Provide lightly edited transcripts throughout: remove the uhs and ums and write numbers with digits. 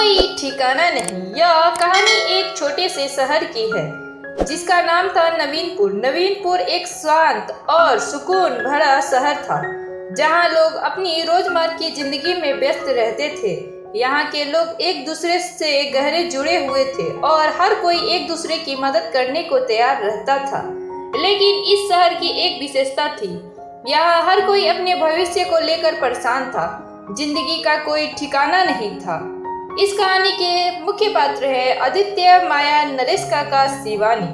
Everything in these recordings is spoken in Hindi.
कोई ठिकाना नहीं। यह कहानी एक छोटे से शहर की है जिसका नाम था नवीनपुर। नवीनपुर एक शांत और सुकून भरा शहर था जहां लोग अपनी रोजमर्रा की जिंदगी में व्यस्त रहते थे। यहाँ के लोग एक दूसरे से गहरे जुड़े हुए थे और हर कोई एक दूसरे की मदद करने को तैयार रहता था। लेकिन इस शहर की एक विशेषता थी, यहाँ हर कोई अपने भविष्य को लेकर परेशान था। जिंदगी का कोई ठिकाना नहीं था। इस कहानी के मुख्य पात्र है आदित्य, माया, नरेश काका, शिवानी।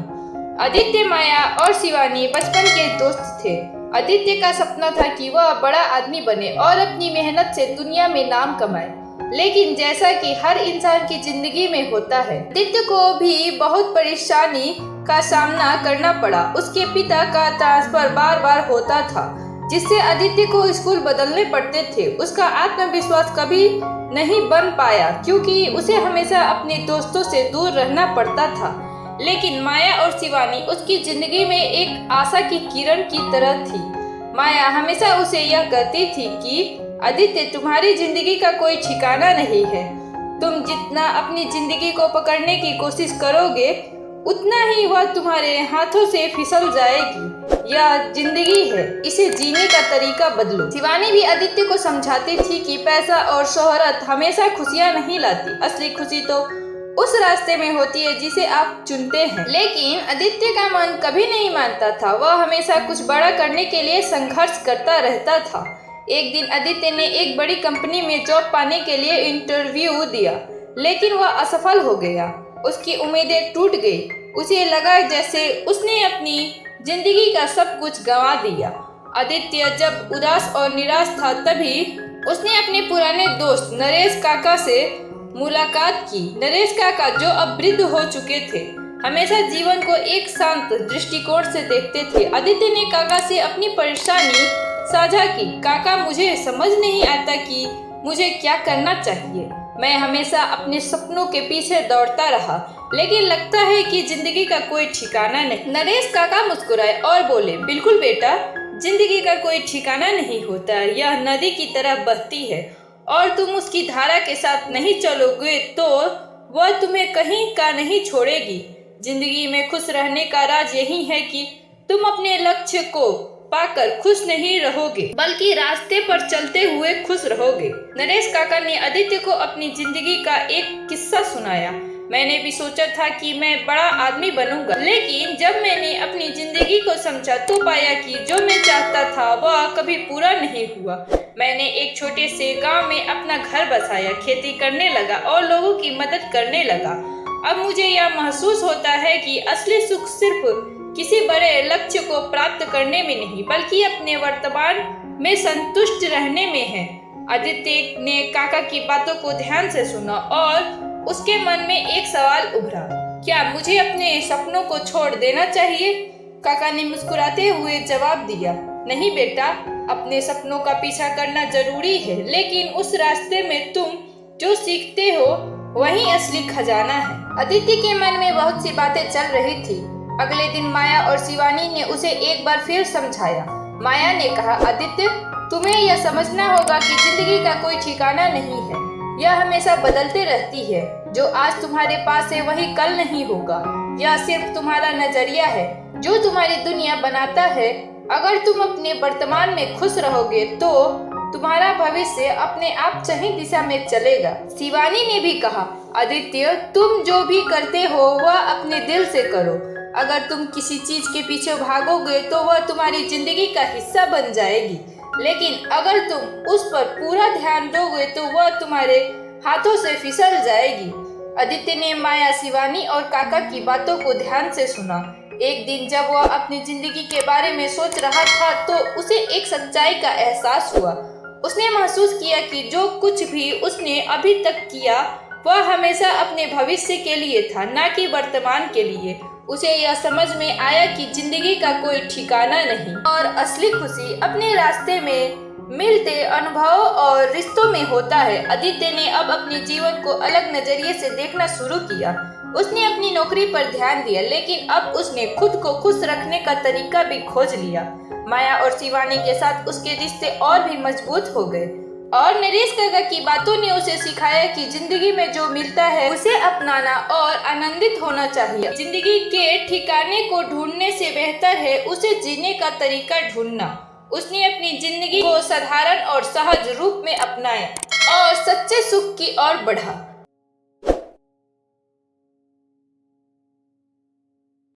आदित्य, माया और शिवानी बचपन के दोस्त थे। आदित्य का सपना था कि वह बड़ा आदमी बने और अपनी मेहनत से दुनिया में नाम कमाए। लेकिन जैसा कि हर इंसान की जिंदगी में होता है, आदित्य को भी बहुत परेशानी का सामना करना पड़ा। उसके पिता का ट्रांसफर बार बार होता था जिससे आदित्य को स्कूल बदलने पड़ते थे। उसका आत्मविश्वास कभी नहीं बन पाया क्योंकि उसे हमेशा अपने दोस्तों से दूर रहना पड़ता था। लेकिन माया और शिवानी उसकी जिंदगी में एक आशा की किरण की तरह थी। माया हमेशा उसे यह कहती थी कि आदित्य, तुम्हारी जिंदगी का कोई ठिकाना नहीं है। तुम जितना अपनी जिंदगी को पकड़ने की कोशिश करोगे उतना ही वह तुम्हारे हाथों से फिसल जाएगी। यह जिंदगी है, इसे जीने का तरीका बदलो। शिवानी भी आदित्य को समझाती थी कि पैसा और शोहरत हमेशा खुशियां नहीं लाती। असली खुशी तो उस रास्ते में होती है जिसे आप चुनते हैं। लेकिन आदित्य का मन कभी नहीं मानता था। वह हमेशा कुछ बड़ा करने के लिए संघर्ष करता रहता था। एक दिन आदित्य ने एक बड़ी कंपनी में जॉब पाने के लिए इंटरव्यू दिया, लेकिन वह असफल हो गया। उसकी उम्मीदें टूट गई। उसे लगा जैसे उसने अपनी जिंदगी का सब कुछ गंवा दिया। आदित्य जब उदास और निराश था तभी उसने अपने पुराने दोस्त नरेश काका से मुलाकात की। नरेश काका, जो अब वृद्ध हो चुके थे, हमेशा जीवन को एक शांत दृष्टिकोण से देखते थे। आदित्य ने काका से अपनी परेशानी साझा की। काका, मुझे समझ नहीं आता कि मुझे क्या करना चाहिए। मैं हमेशा अपने सपनों के पीछे दौड़ता रहा, लेकिन लगता है कि जिंदगी का कोई ठिकाना नहीं। नरेश काका मुस्कुराए और बोले, बिल्कुल बेटा, जिंदगी का कोई ठिकाना नहीं होता। यह नदी की तरह बहती है और तुम उसकी धारा के साथ नहीं चलोगे तो वह तुम्हें कहीं का नहीं छोड़ेगी। जिंदगी में खुश रहने का राज यही है कि तुम अपने लक्ष्य को पाकर खुश नहीं रहोगे, बल्कि रास्ते पर चलते हुए खुश रहोगे। नरेश काका ने आदित्य को अपनी जिंदगी का एक किस्सा सुनाया। मैंने भी सोचा था कि मैं बड़ा आदमी बनूंगा, लेकिन जब मैंने अपनी जिंदगी को समझा तो पाया कि जो मैं चाहता था वह कभी पूरा नहीं हुआ। मैंने एक छोटे से गांव में अपना घर बसाया, खेती करने लगा और लोगों की मदद करने लगा। अब मुझे यह महसूस होता है कि असली सुख सिर्फ किसी बड़े लक्ष्य को प्राप्त करने में नहीं, बल्कि अपने वर्तमान में संतुष्ट रहने में है। आदित्य ने काका की बातों को ध्यान से सुना और उसके मन में एक सवाल उभरा, क्या मुझे अपने सपनों को छोड़ देना चाहिए? काका ने मुस्कुराते हुए जवाब दिया, नहीं बेटा, अपने सपनों का पीछा करना जरूरी है, लेकिन उस रास्ते में तुम जो सीखते हो वही असली खजाना है। आदित्य के मन में बहुत सी बातें चल रही थी। अगले दिन माया और शिवानी ने उसे एक बार फिर समझाया। माया ने कहा, आदित्य, तुम्हें यह समझना होगा कि जिंदगी का कोई ठिकाना नहीं है। यह हमेशा बदलते रहती है। जो आज तुम्हारे पास है वही कल नहीं होगा। यह सिर्फ तुम्हारा नजरिया है जो तुम्हारी दुनिया बनाता है। अगर तुम अपने वर्तमान में खुश रहोगे तो तुम्हारा भविष्य अपने आप सही दिशा में चलेगा। शिवानी ने भी कहा, आदित्य, तुम जो भी करते हो वह अपने दिल से करो। अगर तुम किसी चीज के पीछे भागोगे तो वह तुम्हारी जिंदगी का हिस्सा बन जाएगी, लेकिन अगर तुम उस पर पूरा ध्यान दोगे तो वह तुम्हारे हाथों से फिसल जाएगी। आदित्य ने माया, शिवानी और काका की बातों को ध्यान से सुना। एक दिन जब वह अपनी जिंदगी के बारे में सोच रहा था तो उसे एक सच्चाई का एहसास हुआ। उसने महसूस किया कि जो कुछ भी उसने अभी तक किया वह हमेशा अपने भविष्य के लिए था, न कि वर्तमान के लिए। उसे यह समझ में आया कि जिंदगी का कोई ठिकाना नहीं और असली खुशी अपने रास्ते में मिलते अनुभव और रिश्तों में होता है। आदित्य ने अब अपने जीवन को अलग नजरिए से देखना शुरू किया। उसने अपनी नौकरी पर ध्यान दिया, लेकिन अब उसने खुद को खुश रखने का तरीका भी खोज लिया। माया और शिवानी के साथ उसके रिश्ते और भी मजबूत हो गए। और नरेश काका की बातों ने उसे सिखाया कि जिंदगी में जो मिलता है उसे अपनाना और आनंदित होना चाहिए। जिंदगी के ठिकाने को ढूंढने से बेहतर है उसे जीने का तरीका ढूंढना। उसने अपनी जिंदगी को साधारण और सहज रूप में अपनाया और सच्चे सुख की ओर बढ़ा।